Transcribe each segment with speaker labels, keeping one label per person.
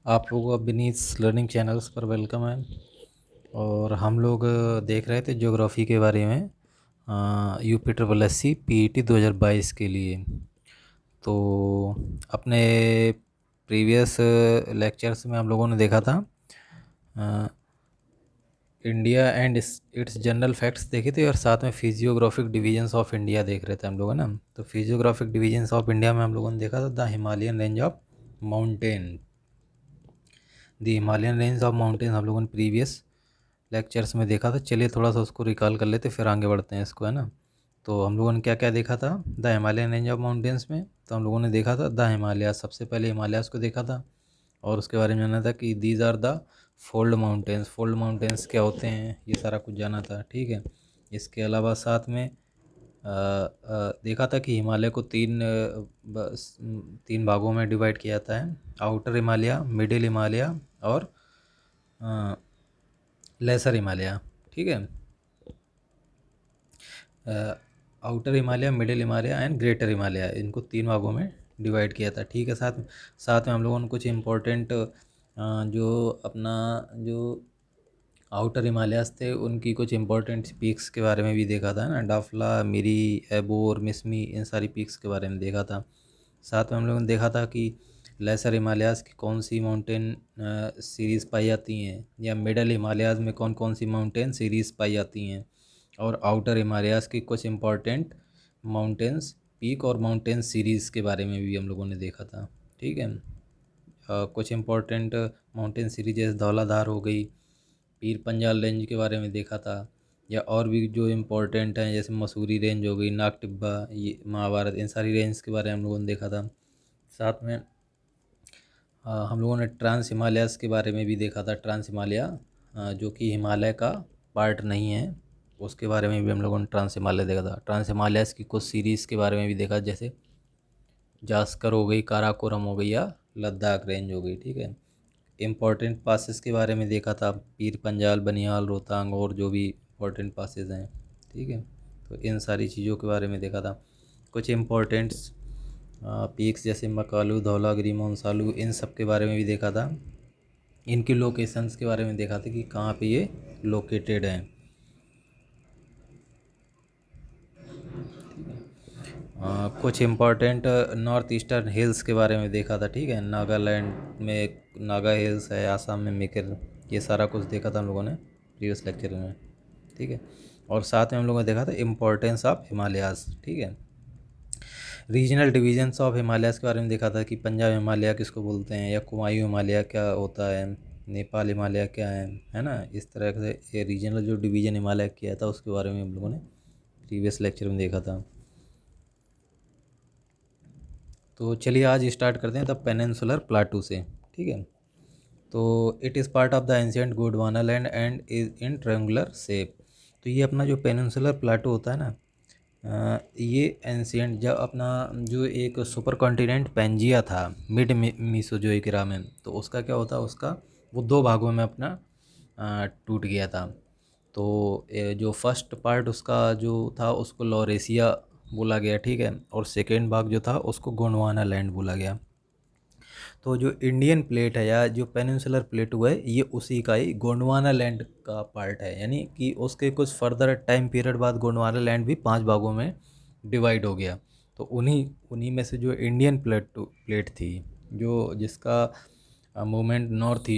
Speaker 1: आप लोगों का विनीत लर्निंग चैनल्स पर वेलकम है। और हम लोग देख रहे थे ज्योग्राफी के बारे में, UP triple S C P 2022 के लिए। तो अपने प्रीवियस लेक्चर्स में हम लोगों ने देखा था India and it's general facts देखे थे, और साथ में फिजियोग्राफिक डिवीजन्स ऑफ इंडिया देख रहे थे हम लोग, है ना। तो फिजियोग्राफिक डिवीजन्स ऑफ इंडिया में हम लोगों ने देखा था the Himalayan range of mountain. The Himalayan range of mountain हम लोगों ने प्रीवियस लेक्चर्स में देखा था। चलिए थोड़ा सा उसको रिकॉल कर लेते, फिर आगे बढ़ते हैं इसको, है ना। तो हम लोगों ने क्या क्या देखा था the Himalayan range of mountains में। तो हम लोगों ने देखा था द हिमालयाज, सबसे पहले हिमालयाज को देखा था और उसके बारे में जाना था कि these are the fold mountains. Fold mountains क्या होते हैं ये सारा कुछ जाना था, ठीक है। इसके अलावा साथ में देखा था कि हिमालय को तीन भागों में डिवाइड किया जाता है: आउटर हिमालय, मिडिल हिमालय और लेसर हिमालय, ठीक है। Outer Himalaya, middle Himalaya and greater Himalaya, इनको तीन भागों में डिवाइड किया था, ठीक है। साथ साथ में हम लोगों ने कुछ इम्पोर्टेंट जो अपना जो आउटर हिमालयाज थे उनकी कुछ इम्पोर्टेंट पीक्स के बारे में भी देखा था ना, डाफला, मिरी, एबोर, मिसमी, इन सारी पीक्स के बारे में देखा था। साथ में हम लोगों ने देखा था कि लेसर हिमालयाज़ की कौन सी माउंटेन सीरीज़ पाई जाती हैं, या मिडल हिमालयाज़ में कौन कौन सी माउंटेन सीरीज़ पाई जाती हैं, और आउटर हिमालयाज़ की कुछ इम्पॉर्टेंट माउंटेन्स पीक और माउंटेन सीरीज़ के बारे में भी हम लोगों ने देखा था, ठीक है। कुछ इम्पोर्टेंट माउंटेन सीरीज जैसे धौलाधार हो गई, पीर पंजाल रेंज के बारे में देखा था, या और भी जो इम्पोर्टेंट हैं जैसे मसूरी रेंज हो गई, नाग टिब्बा, ये महाभारत, इन सारी रेंज के बारे में हम लोगों ने देखा था। साथ में हम लोगों ने ट्रांस हिमालयाज़ के बारे में भी देखा था। ट्रांस हिमालय जो कि हिमालय का पार्ट नहीं है, उसके बारे में भी हम लोगों ने ट्रांस हिमालय देखा था। ट्रांस हिमालयाज़ की कुछ सीरीज़ के बारे में भी देखा, जैसे जास्कर हो गई, काराकोरम हो गई, या लद्दाख रेंज हो गई, ठीक है। इम्पोर्टेंट पासेस के बारे में देखा था, पीर पंजाल, बनिहाल, रोहतांग और जो भी इम्पोर्टेंट पासेस हैं, ठीक है। तो इन सारी चीज़ों के बारे में देखा था। कुछ इम्पोर्टेंट्स पीक्स जैसे मकालू, धौलागिरी, मोनसालू, इन सब के बारे में भी देखा था। इनकी लोकेशंस के बारे में देखा था कि कहाँ पे ये लोकेटेड हैं। कुछ इम्पोर्टेंट नॉर्थ ईस्टर्न हिल्स के बारे में देखा था, ठीक है। नागालैंड में नागा हिल्स है, आसाम में मिकिर, ये सारा कुछ देखा था हम लोगों ने प्रीवियस लेक्चर में, ठीक है। और साथ में हम लोगों ने देखा था इम्पोर्टेंस ऑफ हिमालयाज़, ठीक है। रीजनल डिवीजन्स ऑफ हिमालयाज़ के बारे में देखा था कि पंजाब हिमालय किसको बोलते हैं, या कुमायूं हिमालय क्या होता है, नेपाल हिमालय क्या है ना। इस तरह से ये रीजनल जो डिवीज़न हिमालय किया था उसके बारे में हम लोगों ने प्रीवियस लेक्चर में देखा था। तो चलिए आज स्टार्ट करते हैं द पेनिनसुलर प्लाटू से, ठीक है। तो it is part of the ancient Gondwana land and is in triangular shape. तो ये अपना जो पेनिनसुलर प्लाटू होता है ना, ये एंशियंट जब अपना जो एक सुपर कॉन्टिनेंट पेंजिया था मिड मीसोजोइक इरा में, तो उसका क्या होता है, उसका वो दो भागों में अपना टूट गया था। तो जो फर्स्ट पार्ट उसका जो था उसको लॉरेशिया बोला गया, ठीक है, और सेकेंड भाग जो था उसको गोंडवाना लैंड बोला गया। तो जो इंडियन प्लेट है या जो पेनिनसुलर प्लेटू है, ये उसी का ही गोंडवाना लैंड का पार्ट है, यानी कि उसके कुछ फर्दर टाइम पीरियड बाद गोंडवाना लैंड भी 5 भागों में डिवाइड हो गया। तो उन्हीं उन्हीं में से जो इंडियन प्लेट थी, जो जिसका मूवमेंट नॉर्थ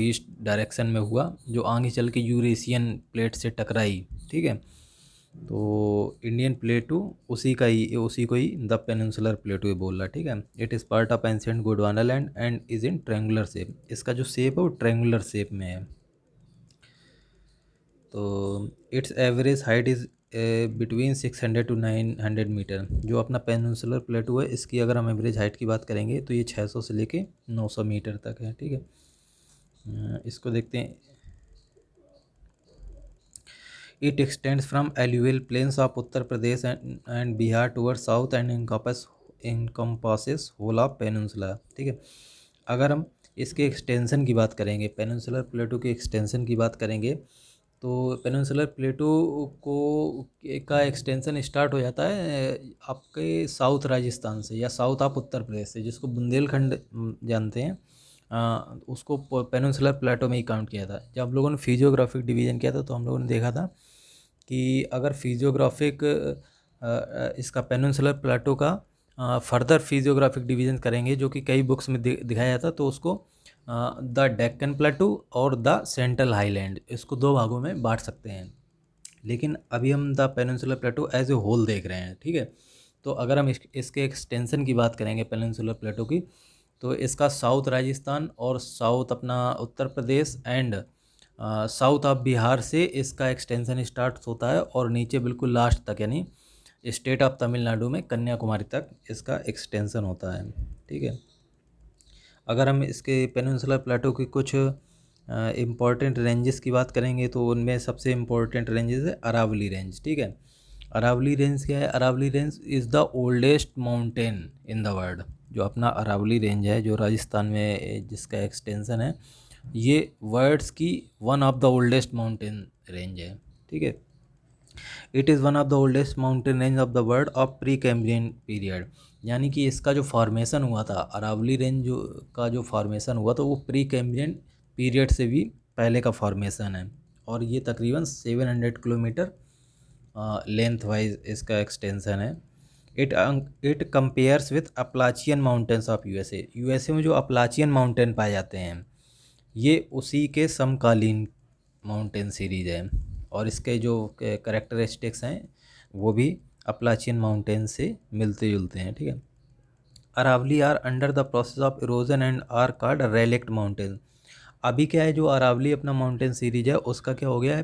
Speaker 1: ईस्ट डायरेक्शन में हुआ, जो आगे चल के यूरेशियन प्लेट से टकराई, ठीक है। तो इंडियन प्लेटू उसी को ही द पेनिनसुलर प्लेटू ही बोल रहा है, ठीक है। It is part of ancient Gondwana land and is in triangular shape. इसका जो शेप है वो ट्रायंगुलर शेप में है। तो its average height is between 600 to 900 metre. जो अपना पेनिनसुलर प्लेटू है, इसकी अगर हम एवरेज हाइट की बात करेंगे तो ये 600 से लेके 900 मीटर तक है, ठीक है। इसको देखते हैं। It extends from alluvial plains of Uttar Pradesh and Bihar towards south and encompasses whole of peninsula, ठीक है। अगर हम इसके एक्सटेंशन की बात करेंगे, पेनिनसुलर प्लेटू के एक्सटेंशन की बात करेंगे, तो पेनिनसुलर प्लेटू को का एक्सटेंशन स्टार्ट हो जाता है आपके साउथ राजस्थान से या साउथ ऑफ उत्तर प्रदेश से, जिसको बुंदेलखंड जानते हैं। उसको पेनिनसुलर प्लेटो में ही काउंट किया था। जब हम लोगों ने फिजियोग्राफिक डिवीज़न किया था तो हम लोगों ने देखा था कि अगर फिजियोग्राफिक इसका पेनिनसुलर प्लेटो का फर्दर फिजियोग्राफिक डिवीज़न करेंगे जो कि कई बुक्स में दिखाया जाता, तो उसको द डेक्कन प्लेटो और द सेंट्रल हाईलैंड, इसको दो भागों में बांट सकते हैं। लेकिन अभी हम the peninsular plateau as a whole देख रहे हैं, ठीक है। तो अगर हम इसके एक्सटेंशन की बात करेंगे पेनिनसुलर प्लेटो की, तो इसका साउथ राजस्थान और साउथ अपना Uttar Pradesh and south of Bihar से इसका एक्सटेंशन स्टार्ट होता है और नीचे बिल्कुल लास्ट तक यानी स्टेट ऑफ तमिलनाडु में कन्याकुमारी तक इसका एक्सटेंशन होता है, ठीक है। अगर हम इसके पेनिनसुलर प्लेटो की कुछ इम्पॉर्टेंट रेंजेस की बात करेंगे तो उनमें सबसे इम्पॉर्टेंट रेंजेस है अरावली रेंज, ठीक है। अरावली रेंज क्या है? Aravali range is the oldest mountain in the world. जो अपना अरावली रेंज है जो राजस्थान में जिसका एक्सटेंशन है, ये वर्ल्ड्स की one of the oldest mountain range है, ठीक है। It is one of the oldest mountain range of the world of pre Cambrian period. यानी कि इसका जो फॉर्मेशन हुआ था, अरावली रेंज जो फॉर्मेशन हुआ था वो प्री कैम्ब्रियन पीरियड से भी पहले का फॉर्मेशन है और ये तकरीबन 700 किलोमीटर लेंथ वाइज इसका एक्सटेंशन है। It compares with Appalachian mountains of USA. USA में जो अपलाचियन माउंटेन पाए जाते हैं ये उसी के समकालीन माउंटेन सीरीज है और इसके जो करेक्टरिस्टिक्स हैं वो भी अपलाचियन माउंटेन से मिलते जुलते हैं, ठीक है। Aravali are under the process of erosion and are called relict mountain. अभी क्या है, जो अरावली अपना माउंटेन सीरीज है उसका क्या हो गया है,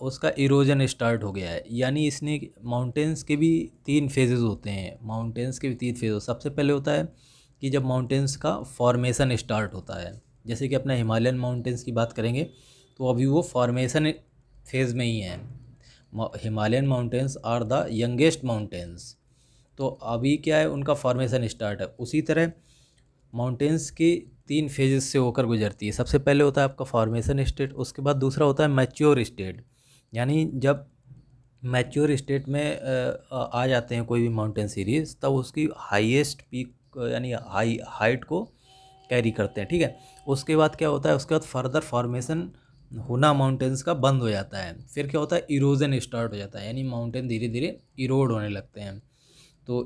Speaker 1: उसका इरोजन स्टार्ट हो गया है। यानी इसने माउंटेन्स के भी 3 फेजेस होते हैं, माउंटेन्स के भी 3 फेज। सबसे पहले होता है कि जब माउंटेन्स का फॉर्मेशन स्टार्ट होता है, जैसे कि अपना हिमालयन माउंटेन्स की बात करेंगे तो अभी वो फॉर्मेशन फेज़ में ही है। Himalayan mountains are the youngest mountains, तो अभी क्या है उनका फॉर्मेशन स्टार्ट है। उसी तरह माउंटेन्स की 3 फेजेस से होकर गुजरती है। सबसे पहले होता है आपका फॉर्मेशन स्टेट, उसके बाद दूसरा होता है मैच्योर स्टेट। यानी जब मैच्योर स्टेट में आ जाते हैं कोई भी माउंटेन सीरीज़ तब उसकी हाईएस्ट पीक यानी हाइट को कैरी करते हैं, ठीक है। उसके बाद क्या होता है, उसके बाद फर्दर फॉर्मेशन होना माउंटेन्स का बंद हो जाता है। फिर क्या होता है, इरोजन स्टार्ट हो जाता है, यानी माउंटेन धीरे धीरे इरोड होने लगते हैं। तो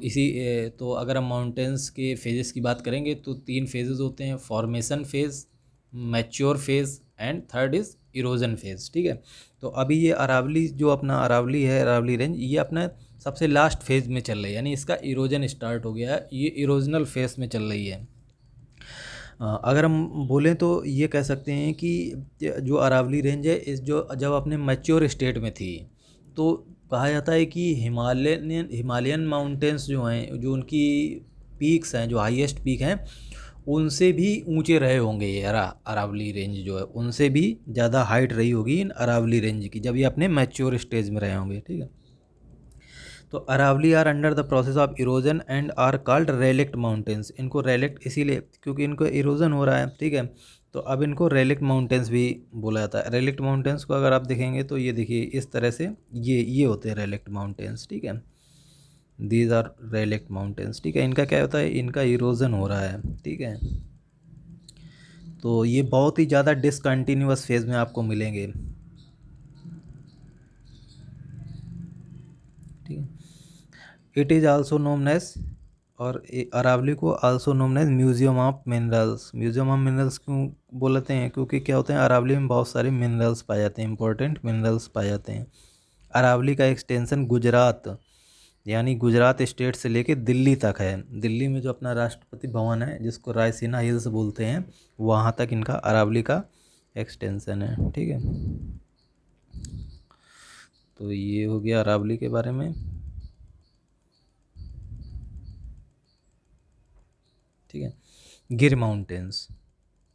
Speaker 1: तो अगर हम माउंटेन्स के फेजेस की बात करेंगे तो 3 फेजेस होते हैं, formation phase, mature phase and third is erosion phase, ठीक है। तो अभी ये अरावली जो अपना अरावली है, अरावली रेंज, ये अपना सबसे लास्ट फेज़ में चल रही है, यानी इसका इरोजन स्टार्ट हो गया है, ये इरोजनल फेज़ में चल रही है। अगर हम बोलें तो ये कह सकते हैं कि जो अरावली रेंज है इस जो जब अपने मैच्योर स्टेट में थी तो कहा जाता है कि हिमालयन माउंटेन्स जो हैं, जो उनकी पीक्स हैं, जो हाईएस्ट पीक हैं, उनसे भी ऊंचे रहे होंगे ये अरावली रेंज जो है, उनसे भी ज़्यादा हाइट रही होगी इन अरावली रेंज की जब ये अपने मैच्योर स्टेज में रहे होंगे, ठीक है। तो Aravali are under the process of erosion and are called relict mountains. इनको रेलिक्ट इसीलिए क्योंकि इनको इरोजन हो रहा है, ठीक है। तो अब इनको रेलिक्ट माउंटेन्स भी बोला जाता है। रेलिक्ट माउंटेन्स को अगर आप देखेंगे तो ये देखिए इस तरह से ये होते हैं रेलिक्ट माउंटेन्स, ठीक है। दीज आर रेलिक्ट माउंटेन्स, ठीक है। इनका क्या होता है, इनका इरोजन हो रहा है, ठीक है। तो ये बहुत ही ज़्यादा डिसकंटिन्यूअस फेज में आपको मिलेंगे, ठीक है। It is also known as, और अरावली को also known as museum of minerals. Museum of minerals क्यों बोलते हैं, क्योंकि क्या होते हैं अरावली में बहुत सारे मिनरल्स पाए जाते हैं, इंपॉर्टेंट मिनरल्स पाए जाते हैं। अरावली का एक्सटेंशन गुजरात यानी गुजरात स्टेट से लेके दिल्ली तक है। दिल्ली में जो अपना राष्ट्रपति भवन है जिसको रायसीना हिल्स बोलते हैं, वहाँ तक इनका अरावली का एक्सटेंशन है, ठीक है। तो ये हो गया अरावली के बारे में, ठीक है। Gir mountains.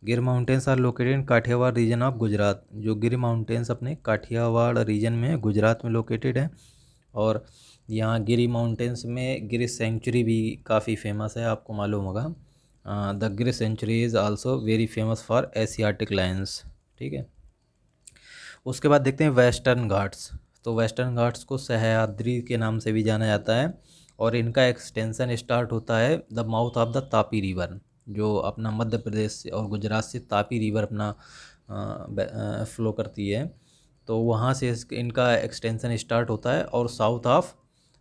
Speaker 1: Gir mountains are located in Kathiawar region of Gujarat. जो गिर माउंटेन्स अपने काठियावाड़ रीजन में गुजरात में लोकेटेड है। और यहाँ गिरी माउंटेन्स में गिर सेंचुरी भी काफ़ी फेमस है, आपको मालूम होगा। The Gir sanctuary is also very famous for Asiatic lions, ठीक है। उसके बाद देखते हैं वेस्टर्न घाट्स। तो वेस्टर्न घाट्स को सह्याद्री के नाम से भी जाना जाता है और इनका एक्सटेंशन स्टार्ट होता है the mouth of the Tapi river. जो अपना मध्य प्रदेश से और गुजरात से तापी रिवर अपना फ्लो करती है, तो वहाँ से इनका एक्सटेंशन स्टार्ट होता है और south of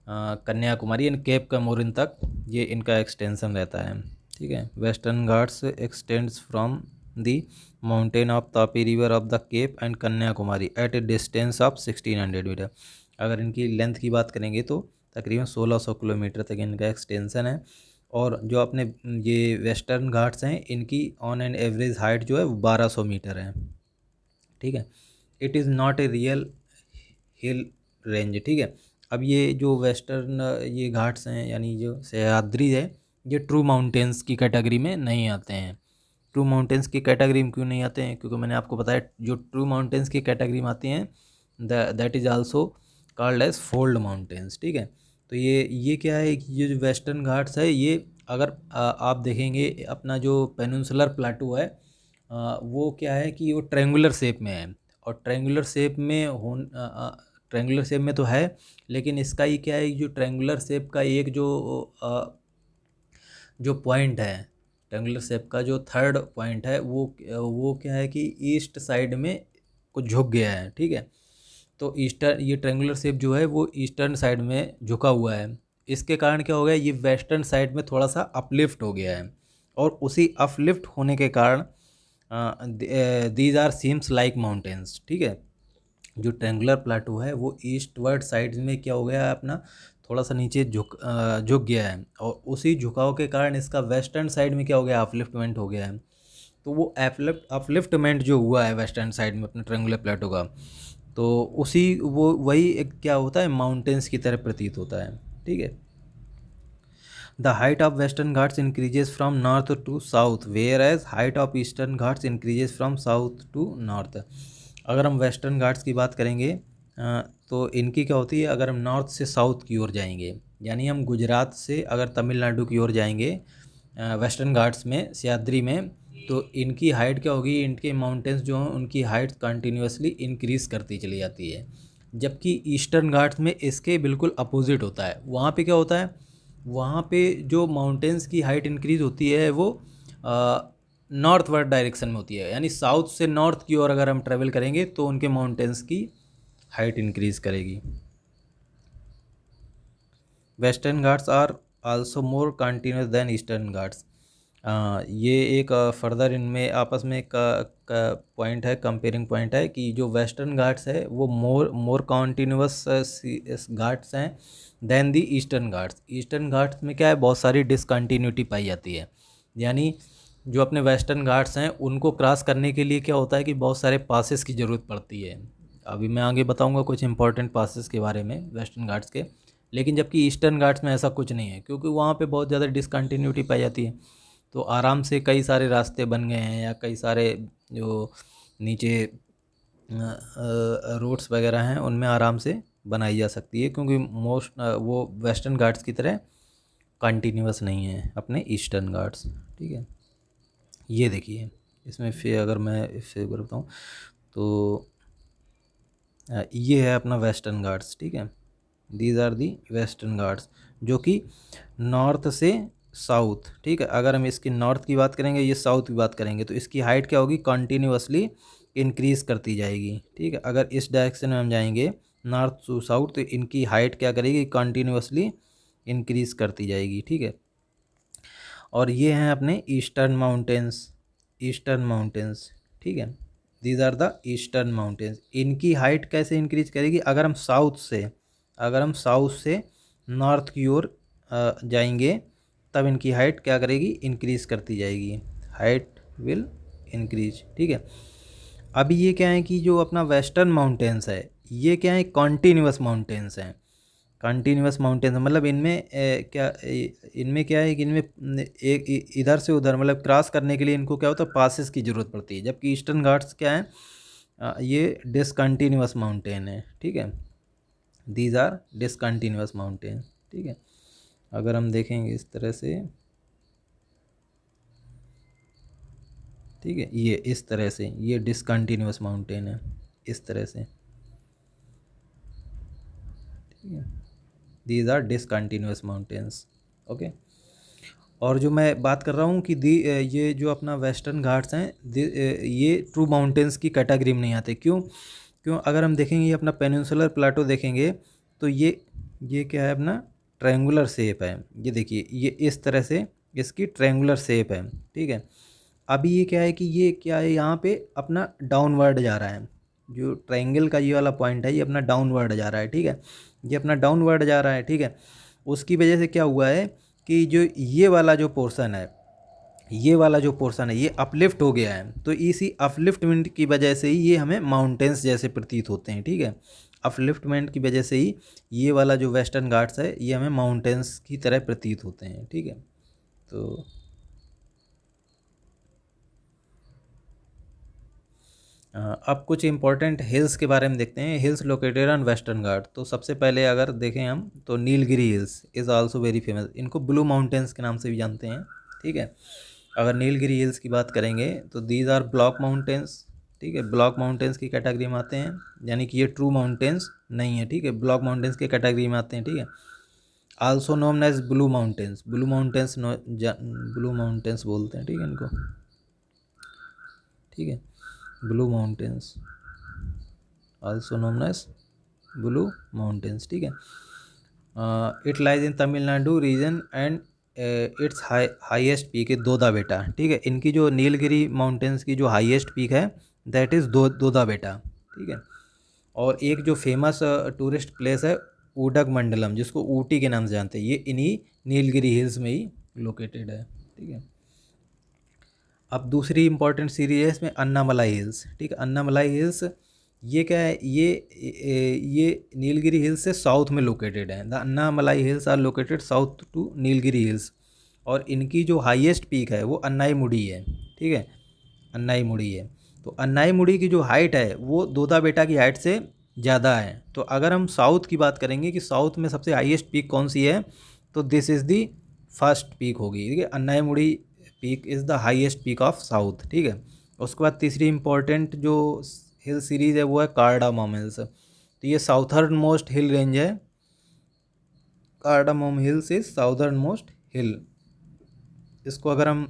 Speaker 1: Kanyakumari and Cape Comorin तक ये इनका एक्सटेंशन रहता है। ठीक है, Western Ghats extends from the mountain of Tapi river of the cape and Kanyakumari at a distance of 1600 metre. अगर इनकी लेंथ की बात करेंगे तो तकरीबन 1600 किलोमीटर तक इनका एक्सटेंशन है। और जो अपने ये वेस्टर्न घाट्स हैं, इनकी ऑन एन एवरेज हाइट जो है वो 1200 मीटर है। ठीक है, it is not a real hill range. ठीक है, अब ये जो वेस्टर्न ये घाट्स हैं यानी जो सह्याद्री है, ये ट्रू माउंटेन्स की कैटेगरी में नहीं आते हैं। ट्रू माउंटेन्स की कैटेगरी में क्यों नहीं आते हैं? क्योंकि मैंने आपको बताया जो ट्रू माउंटेन्स की कैटेगरी में आती हैं that is also called as fold mountains. ठीक है, तो ये क्या है कि ये जो वेस्टर्न घाट्स है, ये अगर आप देखेंगे अपना जो पेनिनसुलर प्लाटू है, वो क्या है कि वो ट्रेंगुलर शेप में है। और ट्रेंगुलर शेप में तो है, लेकिन इसका ये क्या है, जो ट्रेंगुलर शेप का एक जो पॉइंट है, ट्रेंगुलर शेप का जो थर्ड पॉइंट है, वो क्या है कि ईस्ट साइड में कुछ झुक गया है। ठीक है, तो ईस्टर्न ये ट्रेंगुलर शेप जो है वो ईस्टर्न साइड में झुका हुआ है। इसके कारण क्या हो गया, ये वेस्टर्न साइड में थोड़ा सा अपलिफ्ट हो गया है। और उसी अपलिफ्ट होने के कारण these are seems like mountains. ठीक है, जो ट्रेंगुलर प्लाटू है वो ईस्टवर्ड साइड में क्या हो गया है अपना, थोड़ा सा नीचे झुक गया है। और उसी झुकाव के कारण इसका वेस्टर्न साइड में क्या हो गया, अपलिफ्टमेंट हो गया है। तो वो अपलिफ्टमेंट जो हुआ है वेस्टर्न साइड में अपने ट्रेंगुलर प्लेटो का, तो उसी वो वही एक क्या होता है, माउंटेन्स की तरह प्रतीत होता है। ठीक है, the height of Western Ghats increases from north to south, whereas height of eastern Ghats increases from south to north. अगर हम वेस्टर्न घाट्स की बात करेंगे तो इनकी क्या होती है, अगर हम नॉर्थ से साउथ की ओर जाएंगे, यानी हम गुजरात से अगर तमिलनाडु की ओर जाएंगे वेस्टर्न घाट्स में, सह्याद्री में, तो इनकी हाइट क्या होगी, इनके माउंटेन्स जो हैं उनकी हाइट कंटिन्यूसली इंक्रीज़ करती चली जाती है। जबकि ईस्टर्न घाट्स में इसके बिल्कुल अपोजिट होता है। वहाँ पे क्या होता है, वहाँ पे जो माउंटेन्स की हाइट इंक्रीज़ होती है वो नॉर्थ वर्ड डायरेक्शन में होती है, यानी साउथ से नॉर्थ की ओर अगर हम ट्रेवल करेंगे तो उनके माउंटेन्स की हाइट इंक्रीज़ करेगी। Western Ghats are also more continuous than Eastern Ghats. ये एक फर्दर इनमें आपस में एक पॉइंट है, कंपेयरिंग पॉइंट है कि जो वेस्टर्न घाट्स है वो मोर कॉन्टीन्यूस घाट्स हैं than the Eastern Ghats. Eastern Ghats में क्या है, बहुत सारी डिसकंटिन्यूटी पाई जाती है। यानी जो अपने वेस्टर्न घाट्स हैं उनको क्रॉस करने के लिए क्या होता है कि बहुत सारे पासेस की ज़रूरत पड़ती है। अभी मैं आगे बताऊंगा कुछ इंपॉर्टेंट पासेस के बारे में वेस्टर्न घाट्स के। लेकिन जबकि ईस्टर्न घाट्स में ऐसा कुछ नहीं है, क्योंकि वहाँ पे बहुत ज़्यादा डिसकंटिन्यूटी पाई जाती है। तो आराम से कई सारे रास्ते बन गए हैं, या कई सारे जो नीचे रोड्स वगैरह हैं उनमें आराम से बनाई जा सकती है, क्योंकि वो वेस्टर्न घाट्स की तरह कंटिन्यूस नहीं है अपने ईस्टर्न घाट्स। ठीक है, ये देखिए इसमें फिर अगर मैं इससे बताऊँ तो ये है अपना वेस्टर्न घाट्स। ठीक है, these are the Western Ghats जो कि नॉर्थ से साउथ। ठीक है, अगर हम इसकी नॉर्थ की बात करेंगे, ये साउथ की बात करेंगे, तो इसकी हाइट क्या होगी, कंटिन्यूसली इंक्रीज़ करती जाएगी। ठीक है, अगर इस डायरेक्शन में हम जाएंगे नॉर्थ टू साउथ, तो इनकी हाइट क्या करेगी, कंटिन्यूसली इंक्रीज़ करती जाएगी। ठीक है, और ये हैं अपने ईस्टर्न माउंटेन्स। ईस्टर्न माउंटेन्स, ठीक है, these are the eastern mountains. इनकी हाइट कैसे इंक्रीज करेगी, अगर हम साउथ से नॉर्थ की ओर जाएंगे, तब इनकी हाइट क्या करेगी, इंक्रीज करती जाएगी। Height will increase. ठीक है, अभी ये क्या है कि जो अपना वेस्टर्न माउंटेन्स है, ये क्या है, कॉन्टीन्यूअस माउंटेन्स हैं। कंटिन्यूस माउंटेन्स मतलब इनमें क्या है कि इनमें एक इधर से उधर मतलब क्रॉस करने के लिए इनको क्या होता है, पासेस की ज़रूरत पड़ती है। जबकि ईस्टर्न घाट्स क्या है, ये डिसकंटिन्यूस माउंटेन है। ठीक है, दीज आर डिसकंटिन्यूस माउंटेन। ठीक है, अगर हम देखेंगे इस तरह से, ठीक है, ये इस तरह से ये डिसकंटिन्यूस माउंटेन है, इस तरह से। ठीक है, these are discontinuous mountains. Okay, और जो मैं बात कर रहा हूँ कि ये जो अपना वेस्टर्न घाट्स हैं, ये ट्रू माउंटेन्स की कैटेगरी में नहीं आते। क्यों? क्यों? अगर हम देखेंगे ये अपना पेनिनसुलर प्लाटो देखेंगे तो ये क्या है, अपना ट्रायंगुलर शेप है। ये देखिए, ये इस तरह से इसकी ट्रायंगुलर शेप है, ठीक है। अभी ये क्या है कि ये क्या है, यहाँ पे अपना डाउनवर्ड जा रहा है। जो ट्रायंगल का ये वाला पॉइंट है, ये अपना डाउनवर्ड जा रहा है, ठीक है। ये अपना डाउनवर्ड जा रहा है, ठीक है। उसकी वजह से क्या हुआ है कि जो ये वाला जो पोर्शन है, ये वाला जो पोर्शन है, ये अपलिफ्ट हो गया है। तो इसी अपलिफ्टमेंट की वजह से ही ये हमें माउंटेन्स जैसे प्रतीत होते हैं, ठीक है। अपलिफ्टमेंट की वजह से ही ये वाला जो वेस्टर्न घाट्स है, ये हमें माउंटेन्स की तरह प्रतीत होते हैं, ठीक है। तो अब कुछ इंपॉर्टेंट हिल्स के बारे में देखते हैं। हिल्स लोकेटेड ऑन वेस्टर्न घाट। तो सबसे पहले अगर देखें हम तो Nilgiri hills is also very famous. इनको ब्लू माउंटेन्स के नाम से भी जानते हैं, ठीक है। अगर नीलगिरी हिल्स की बात करेंगे तो दीज आर ब्लॉक माउंटेन्स, ठीक है। ब्लॉक माउंटेन्स की कैटेगरी में आते हैं, यानी कि ये ट्रू माउंटेन्स नहीं है, ठीक है। ब्लॉक माउंटेन्स की कैटेगरी में आते हैं, ठीक है। Also known as Blue Mountains. Blue Mountains बोलते हैं, ठीक है इनको, ठीक है। Blue Mountains also known as Blue Mountains, ठीक है। It lies in Tamil Nadu region and its highest peak है दोदा बेटा, ठीक है। इनकी जो नीलगिरी माउंटेन्स की जो हाईएस्ट पीक है, दैट इज़ दोदा बेटा, ठीक है। और एक जो फेमस टूरिस्ट प्लेस है ऊडग मंडलम, जिसको ऊटी के नाम से जानते हैं, ये इन्हीं नीलगिरी हिल्स में ही लोकेटेड है, ठीक है। अब दूसरी इंपॉर्टेंट सीरीज है इसमें अन्नामलाई हिल्स, ठीक है। अन्नामलाई हिल्स ये क्या है, ये नीलगिरी हिल्स से साउथ में लोकेटेड है। The Annamalai hills are located south to Nilgiri hills. और इनकी जो हाईएस्ट पीक है वो अन्नाईमुड़ी है, ठीक है। अन्नाईमुड़ी है। तो अन्नाईमुड़ी की जो हाइट है वो दोदा बेटा की हाइट से ज़्यादा है। तो अगर हम साउथ की बात करेंगे कि साउथ में सबसे हाईएस्ट पीक कौन सी है, तो this is the first peak होगी, ठीक है। Anaimudi peak is the highest peak of south, ठीक है। उसके बाद तीसरी इंपॉर्टेंट जो हिल सीरीज़ है वो है कार्डामम हिल्स। तो ये साउथर्न मोस्ट हिल रेंज है। Cardamom Hills is southern most hill. इसको अगर हम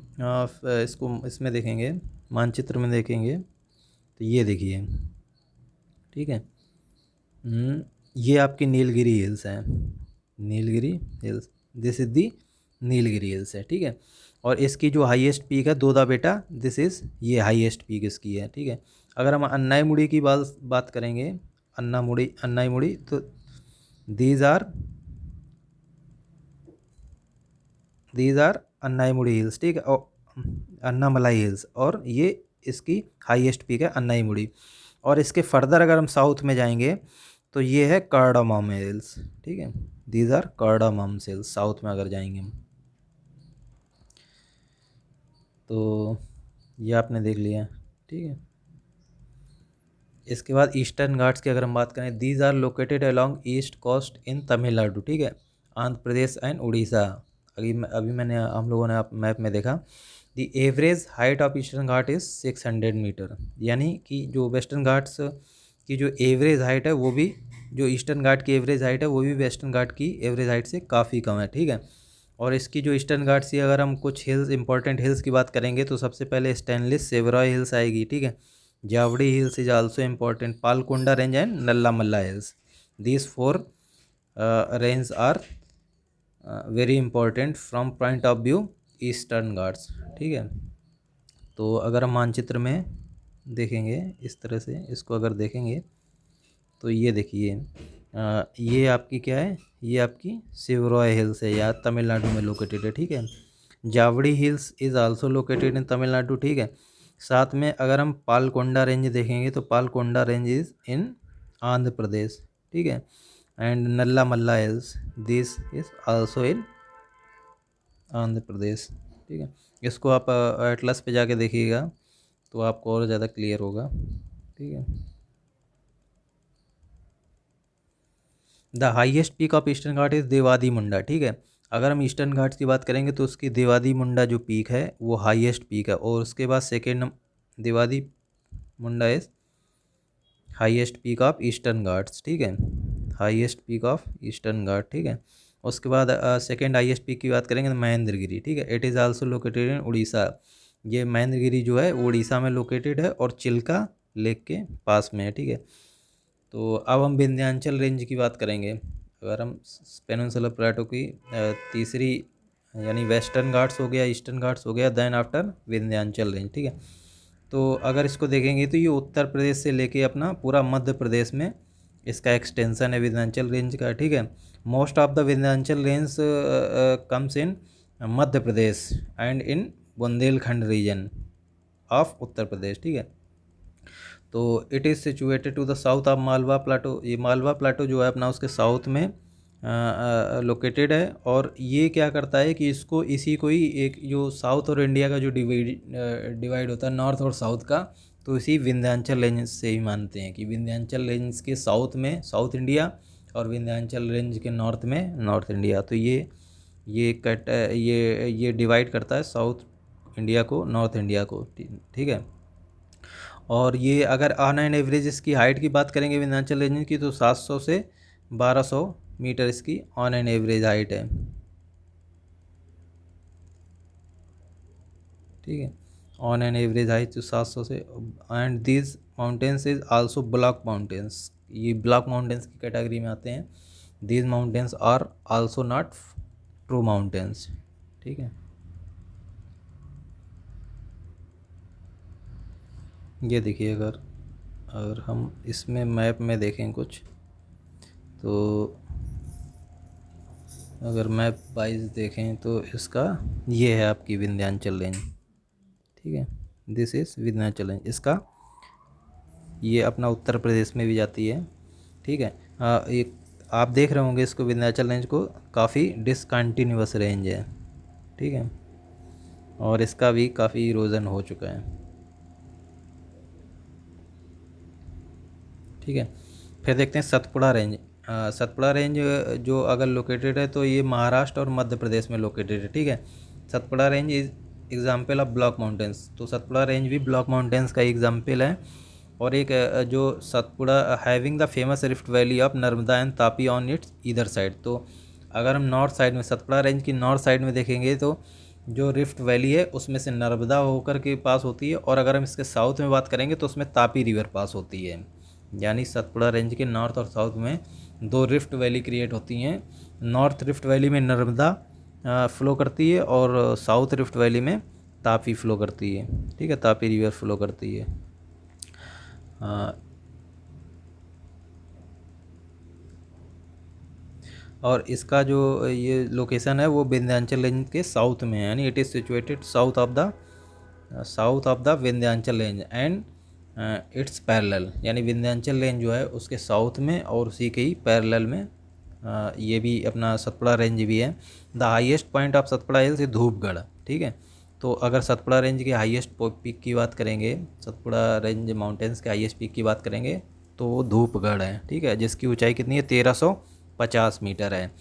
Speaker 1: इसको इसमें देखेंगे, मानचित्र में देखेंगे, तो ये देखिए, ठीक है। ये आपकी नीलगिरी हिल्स हैं, Nilgiri hills, this is the Nilgiri hills है, ठीक है। और इसकी जो हाईएस्ट पीक है दोदा बेटा, दिस इज़ ये हाईएस्ट पीक इसकी है, ठीक है। अगर हम अन्नाईमुड़ी की बात करेंगे, अन्नाईमुड़ी, तो दीज आर अन्नाईमुड़ी हिल्स, ठीक है। और अन्नामलाई हिल्स, और ये इसकी हाईएस्ट पीक है अन्नाईमुड़ी। और इसके फर्दर अगर हम साउथ में जाएंगे तो ये है कार्डामम हिल्स, ठीक है। These are cardamom hills, south में अगर जाएंगे हम। तो ये आपने देख लिया, ठीक है। इसके बाद ईस्टर्न घाट्स की अगर हम बात करें, these are located along east coast in Tamil Nadu, ठीक है, आंध्र प्रदेश एंड उड़ीसा। अभी मैंने हम लोगों ने मैप में देखा, the average height of eastern Ghat is 600 metre. यानी कि जो वेस्टर्न घाट्स की जो एवरेज हाइट है वो भी, जो ईस्टर्न घाट की एवरेज हाइट है वो भी वेस्टर्न घाट की एवरेज हाइट से काफ़ी कम है, ठीक है। और इसकी जो ईस्टर्न घाट से अगर हम कुछ हिल्स, इंपॉर्टेंट हिल्स की बात करेंगे, तो सबसे पहले स्टैनलेस सेवरॉय हिल्स आएगी, ठीक है। Javadi hills is also important, Palkonda range and Nalla Malla hills. These four range are very important from point of view eastern ghats, ठीक है। तो अगर हम मानचित्र में देखेंगे इस तरह से, इसको अगर देखेंगे तो ये देखिए, ये आपकी क्या है, ये आपकी सिवरॉय हिल्स है, या तमिलनाडु में लोकेटेड है, ठीक है। Javadi hills is also located इन तमिलनाडु, ठीक है। साथ में अगर हम पालकोंडा रेंज देखेंगे तो Palkonda range is in Andhra Pradesh, ठीक है। And Nalla Malla hills, this is also in Andhra Pradesh, ठीक है। इसको आप एटलस पे जाके देखिएगा तो आपको और ज़्यादा क्लियर होगा, ठीक है। The highest peak of eastern Ghat is Devadi Munda, ठीक है। अगर हम ईस्टर्न घाट्स की बात करेंगे तो उसकी देवादी मुंडा जो पीक है वो हाईएस्ट पीक है। और उसके बाद second Devadi Munda is highest peak of eastern ghats, ठीक है, highest peak of eastern ghat, ठीक है। उसके बाद सेकेंड हाईएस्ट पीक की बात करेंगे तो महेंद्रगिरी, ठीक है। इट इज़ आल्सो लोकेटेड इन उड़ीसा। ये महेंद्रगिरी जो है वो उड़ीसा में लोकेटेड है और चिल्का लेक के पास में है, ठीक है। तो अब हम विंध्याचल रेंज की बात करेंगे। अगर हम पेनिनसुलर प्लेटो की तीसरी यानी वेस्टर्न घाट्स हो गया, ईस्टर्न घाट्स हो गया, देन आफ्टर विंध्याचल रेंज, ठीक है। तो अगर इसको देखेंगे तो ये उत्तर प्रदेश से लेके अपना पूरा मध्य प्रदेश में इसका एक्सटेंशन है विंध्याचल रेंज का, ठीक है। Most of the Vindhyachal range comes in Madhya Pradesh and in Bundelkhand region of Uttar Pradesh, ठीक है। तो it is situated to the south of Malwa plateau. ये मालवा प्लाटो जो है अपना उसके साउथ में लोकेटेड है। और ये क्या करता है कि इसको इसी को ही एक जो साउथ और इंडिया का जो डिवाइड होता है नॉर्थ और साउथ का, तो इसी विंध्याचल रेंज से ही मानते हैं कि विंध्याचल रेंज के साउथ में साउथ इंडिया और विंध्याचल रेंज के नॉर्थ में नॉर्थ इंडिया। तो ये डिवाइड करता है साउथ इंडिया को नॉर्थ इंडिया को, ठीक है। और ये अगर ऑन एन एवरेज इसकी हाइट की बात करेंगे विंध्याचल रेंज की, तो 700 से 1200 मीटर इसकी ऑन एन एवरेज हाइट है, ठीक है। ऑन एन एवरेज हाइट तो 700 से। And these mountains is also block mountains. ये ब्लॉक माउंटेन्स की कैटेगरी में आते हैं। These mountains are also not true mountains, ठीक है। ये देखिए, अगर अगर हम इसमें मैप में देखें कुछ, तो अगर मैप वाइज देखें तो इसका ये है आपकी विंध्याचल रेंज, ठीक है। This is Vindhyachal range. इसका ये अपना उत्तर प्रदेश में भी जाती है, ठीक है। एक आप देख रहे होंगे इसको विंध्याचल रेंज को, काफ़ी डिसकंटिन्यूअस रेंज है, ठीक है। और इसका भी काफ़ी इरोजन हो चुका है, ठीक है। फिर देखते हैं सतपुड़ा रेंज। सतपुड़ा रेंज जो अगर लोकेटेड है तो ये महाराष्ट्र और मध्य प्रदेश में लोकेटेड है, ठीक है। Satpura range is example of block mountains. तो सतपुड़ा रेंज भी ब्लॉक माउंटेन्स का एग्जाम्पल है। और एक जो Satpura having the famous rift valley of Narmada and Tapi on it's either side. तो अगर हम नॉर्थ साइड में सतपुड़ा रेंज की नॉर्थ साइड में देखेंगे तो जो रिफ्ट वैली है उसमें से नर्मदा होकर के पास होती है। और अगर हम इसके साउथ में बात करेंगे तो उसमें तापी रिवर पास होती है। यानी सतपुड़ा रेंज के नॉर्थ और साउथ में दो रिफ्ट वैली क्रिएट होती हैं। नॉर्थ रिफ्ट वैली में नर्मदा फ्लो करती है और साउथ रिफ्ट वैली में तापी फ्लो करती है, ठीक है। तापी रिवर फ्लो करती है। और इसका जो ये लोकेशन है वो विंध्याचल रेंज के साउथ में है, यानी it is situated south of the Vindhyachal range and it's parallel. यानी विंध्याचल रेंज जो है उसके साउथ में और उसी के ही पैरेलल में ये भी अपना सतपुड़ा रेंज भी है। The highest point of Satpura hills is Dhupgarh, ठीक है। तो अगर सतपुड़ा रेंज के हाईएस्ट पीक की बात करेंगे, सतपुड़ा रेंज माउंटेन्स के हाईएस्ट पीक की बात करेंगे तो वो धूपगढ़ है, ठीक है। जिसकी ऊंचाई कितनी है, 1350 मीटर है।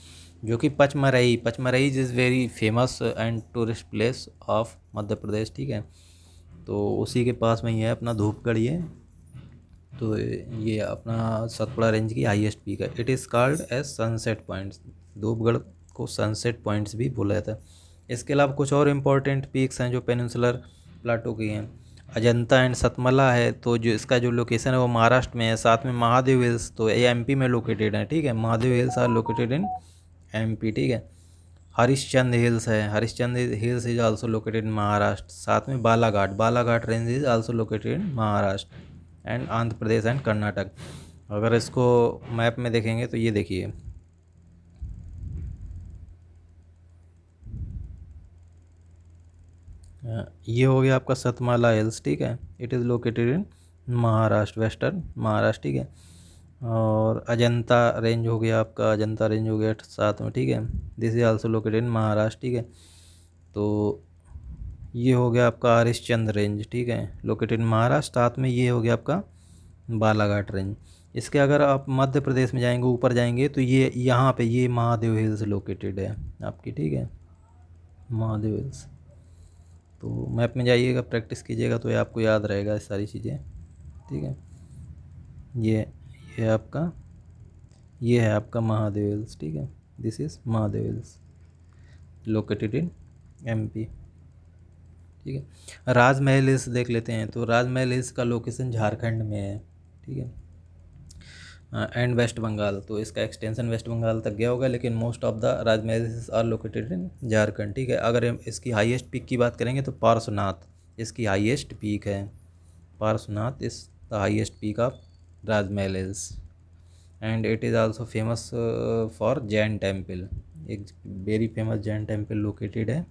Speaker 1: जो कि Pachmarhi is very famous and tourist place of Madhya Pradesh, ठीक है। तो उसी के पास में ही है अपना धूपगढ़ ये। तो ये अपना सतपुड़ा रेंज की हाईएस्ट पीक है। It is called as sunset points. Dhupgarh को सनसेट पॉइंट्स भी बोला जाता है। इसके अलावा कुछ और इम्पोर्टेंट पीक्स हैं जो पेनिनसुलर प्लाटो की हैं। अजंता एंड सतमला है, तो जो इसका जो लोकेशन है वो महाराष्ट्र में है। साथ में महादेव हिल्स, तो ये एमपी में लोकेटेड है, ठीक है। Mahadev hills are located in MP, ठीक है। हरिश्चंद्र हिल्स है, Harishchandra hills is also located in Maharashtra. साथ में Balaghat range is also located in Maharashtra and Andhra Pradesh and Karnataka. अगर इसको मैप में देखेंगे तो ये देखिए, ये हो गया आपका सतमाला हिल्स, ठीक है। It is located in Maharashtra, western Maharashtra, ठीक है। और अजंता रेंज हो गया आपका, अजंता रेंज हो गया साथ में, ठीक है। This is also located in Maharashtra, ठीक है। तो ये हो गया आपका हरिश्चंद्र रेंज, ठीक है, लोकेटेड इन महाराष्ट्र। साथ में ये हो गया आपका बालाघाट रेंज। इसके अगर आप मध्य प्रदेश में जाएंगे, ऊपर जाएंगे, तो ये यहाँ पे ये महादेव हिल्स लोकेटेड है आपकी, ठीक है, महादेव हिल्स। तो मैप में जाइएगा, प्रैक्टिस कीजिएगा तो ये आपको याद रहेगा ये सारी चीज़ें, ठीक है। ये ये आपका ये है आपका महादेव हिल्स, ठीक है। This is Mahadev hills located in MP. ठीक है, राजमहल हिल्स देख लेते हैं। तो राजमहल हिल्स का लोकेशन झारखंड में है। ठीक है, एंड वेस्ट बंगाल, तो इसका एक्सटेंशन वेस्ट बंगाल तक गया होगा, लेकिन most of the Rajmahal hills are located in Jharkhand. ठीक है, अगर हम इसकी हाईएस्ट पीक की बात करेंगे तो पार्श्वनाथ इसकी हाईएस्ट पीक है। Parasnath is the highest peak of Rajmahal hills and it is also famous for Jain temple. एक very famous Jain temple located है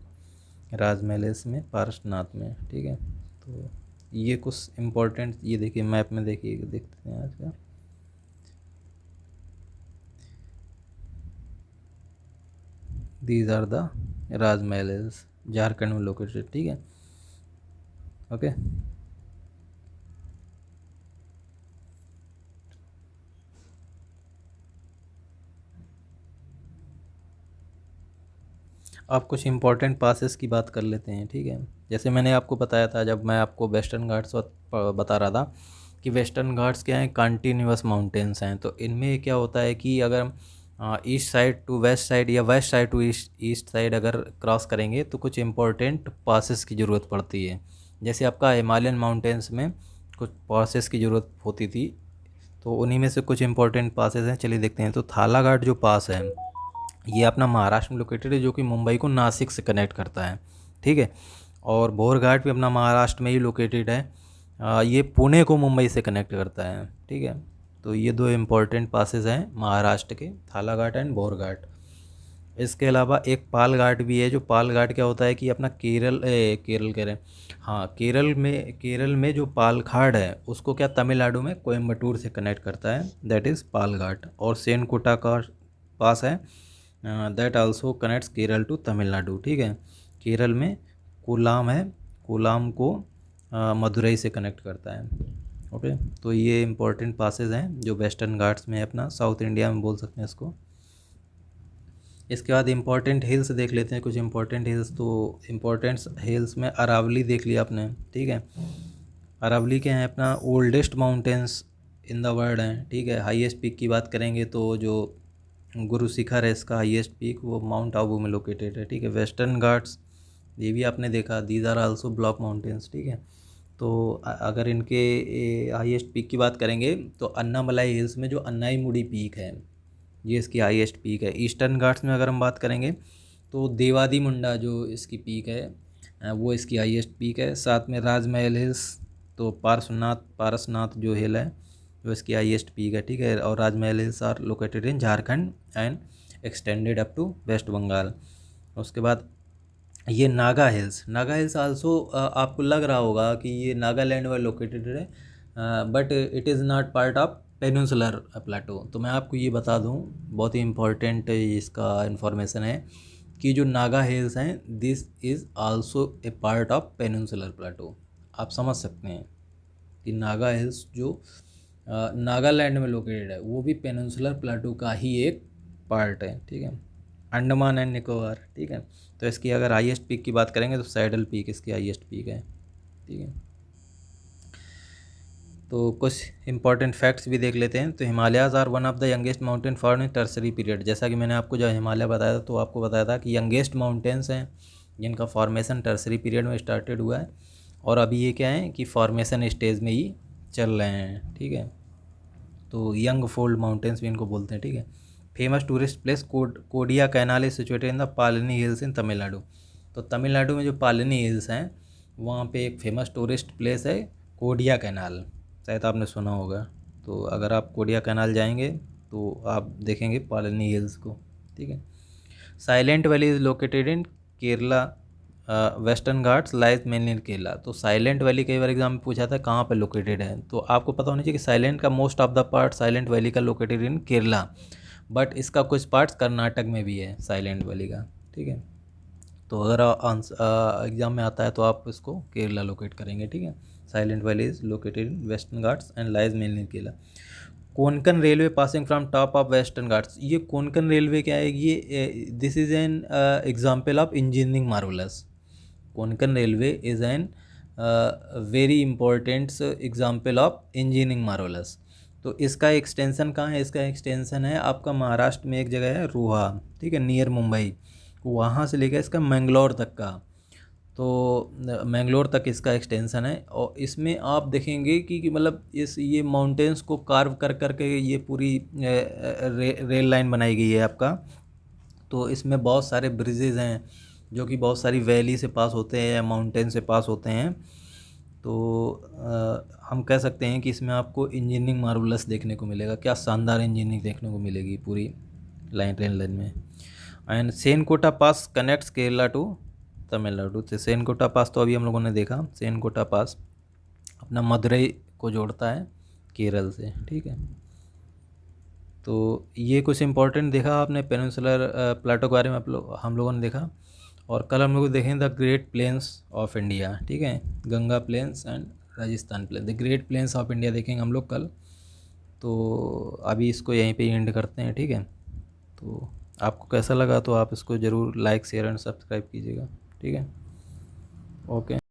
Speaker 1: राजमहल हिल्स में, पार्श्वनाथ में। ठीक है, तो ये कुछ इम्पोर्टेंट, ये देखिए मैप में देखिए, देखते हैं आज का। These are the Rajmahal hills Jharkhand में लोकेटेड। ठीक है, ओके। अब कुछ इम्पोर्टेंट पासेस की बात कर लेते हैं। ठीक है, जैसे मैंने आपको बताया था जब मैं आपको वेस्टर्न घाट्स बता रहा था कि वेस्टर्न घाट्स क्या हैं, कंटिन्यूअस माउंटेन्स हैं। तो इनमें क्या होता है कि अगर east side to west side या west side to east side अगर क्रॉस करेंगे तो कुछ इम्पोर्टेंट पासेस की ज़रूरत पड़ती है। जैसे आपका हिमालयन माउंटेन्स में कुछ पासेस की ज़रूरत होती थी, तो उन्हीं में से कुछ इम्पोर्टेंट पासेस हैं, चलिए देखते हैं। तो थालाघाट जो पास है ये अपना महाराष्ट्र में लोकेटेड है, जो कि मुंबई को नासिक से कनेक्ट करता है। ठीक है, और भोरघाट भी अपना महाराष्ट्र में ही लोकेटेड है, ये पुणे को मुंबई से कनेक्ट करता है। ठीक है, तो ये दो इम्पोर्टेंट पासेस हैं महाराष्ट्र के, थालाघाट एंड भोरघाट। इसके अलावा एक पाल घाट भी है, जो पाल घाट क्या होता है कि अपना केरल कह रहे हैं, हाँ केरल में जो पाल घाट है उसको क्या तमिलनाडु में कोयम्बटूर से कनेक्ट करता है, दैट इज़ पाल घाट। और सेनकोटा का पास है, that also connects Kerala to Tamil Nadu. ठीक है, केरल में कोलाम है, कोलाम को मदुरई से कनेक्ट करता है। ओके, तो ये इंपॉर्टेंट पासेस हैं जो वेस्टर्न घाट्स में है, अपना साउथ इंडिया में बोल सकते हैं इसको। इसके बाद इम्पॉर्टेंट हिल्स देख लेते हैं, कुछ इम्पॉर्टेंट हिल्स। तो इम्पॉर्टेंट हिल्स में अरावली देख लिया आपने। ठीक है, अरावली के हैं अपना oldest mountains in the world हैं। ठीक है, हाईएस्ट पीक की बात करेंगे तो जो गुरु शिखर है इसका हाईएस्ट पीक वो माउंट आबू में लोकेटेड है। ठीक है, वेस्टर्न घाट्स ये भी आपने देखा, these are also block mountains. ठीक है, तो अगर इनके हाईएस्ट पीक की बात करेंगे तो अन्नामलाई हिल्स में जो अन्नाईमुड़ी पीक है ये इसकी हाईएस्ट पीक है। ईस्टर्न घाट्स में अगर हम बात करेंगे तो देवादी मुंडा जो इसकी पीक है वो इसकी हाईएस्ट पीक है। साथ में राजमहल हिल्स, तो पारसनाथ जो हिल है जो इसकी हाईएस्ट पीक है। ठीक है, और Rajmahal hills are located in Jharkhand and extended up to West Bengal. उसके बाद ये नागा हिल्स आल्सो आपको लग रहा होगा कि ये नागालैंड में लोकेटेड है, but it is not part of peninsular प्लेटो। तो मैं आपको ये बता दूं, बहुत ही इम्पोर्टेंट इसका इन्फॉर्मेशन है कि जो नागा हिल्स हैं this is also a part of peninsular प्लेटो। आप समझ सकते हैं कि नागा हिल्स जो नागालैंड में लोकेटेड है वो भी पेनिनसुलर प्लेटो का ही एक पार्ट है। ठीक है, अंडमान एंड निकोबार। ठीक है, तो इसकी अगर हाईएस्ट पीक की बात करेंगे तो सैडल पीक इसकी हाईएस्ट पीक है। ठीक है, तो कुछ इंपॉर्टेंट फैक्ट्स भी देख लेते हैं। तो Himalayas are one of the youngest mountain form in Tertiary period. जैसा कि मैंने आपको जो हिमालय बताया था तो आपको बताया था कि यंगेस्ट माउंटेन्स हैं जिनका फॉर्मेशन टर्सरी पीरियड में स्टार्टेड हुआ है, और अभी ये क्या है कि फॉर्मेशन स्टेज में ही चल रहे हैं। ठीक है, तो यंग फोल्ड माउंटेन्स भी इनको बोलते हैं। ठीक है, famous tourist place Kodaikanal is situated in the Palani hills in Tamil Nadu. तो तमिलनाडु में जो पालनी हिल्स हैं वहाँ पे एक फेमस टूरिस्ट प्लेस है कोडिया कैनाल, शायद आपने सुना होगा। तो अगर आप कोडिया कैनाल जाएंगे तो आप देखेंगे पालनी हिल्स को। ठीक है, silent valley is located in Kerala, western Ghats lies mainly इन केरला। तो साइलेंट वैली कई बार एग्जाम में पूछा था कहाँ पे लोकेटेड है, तो आपको पता होना चाहिए कि साइलेंट का most of the part silent valley का लोकेटेड इन केरला, बट इसका कुछ पार्ट्स कर्नाटक में भी है साइलेंट वैली का। ठीक है, तो अगर एग्ज़ाम में आता है तो आप इसको केरला लोकेट करेंगे। ठीक है, silent valley is located in western Ghats and lies mainly in Kerala. Konkan railway passing from top of Western Ghats. ये कोंकण रेलवे क्या है, ये this is an example of engineering marvellous. Konkan railway is an very important example of engineering marvellous. तो इसका extension कहाँ है? इसका extension है आपका महाराष्ट्र में एक जगह है रोहा, ठीक है, नियर मुंबई, वहाँ से लेकर इसका मैंगलोर तक का। तो मैंगलोर तक इसका एक्सटेंशन है। और इसमें आप देखेंगे कि मतलब इस ये माउंटेन्स को कार्व कर कर के ये पूरी रेल लाइन बनाई गई है आपका। तो इसमें बहुत सारे ब्रिजेज़ हैं जो कि बहुत सारी वैली से पास होते हैं या माउंटेन से पास होते हैं। तो हम कह सकते हैं कि इसमें आपको इंजीनियरिंग मार्वलस देखने को मिलेगा। क्या शानदार इंजीनियरिंग देखने को मिलेगी पूरी रेल लाइन में। And Shencottah pass connects Kerala to Tamil Nadu. तो सेनकोटा पास तो अभी हम लोगों ने देखा, सेनकोटा पास अपना मदुरई को जोड़ता है केरल से, ठीक है। तो ये कुछ इंपॉर्टेंट देखा आपने पेनिनसुलर प्लेटो के बारे में हम लोगों ने देखा। और कल हम लोग देखें the great plains of India, ठीक है, Ganga plains and Rajasthan plain, the great plains of India देखेंगे हम लोग कल। तो अभी इसको यहीं पे एंड करते हैं, ठीक है। तो आपको कैसा लगा तो आप इसको ज़रूर लाइक शेयर एंड सब्सक्राइब कीजिएगा, ठीक है। ओके।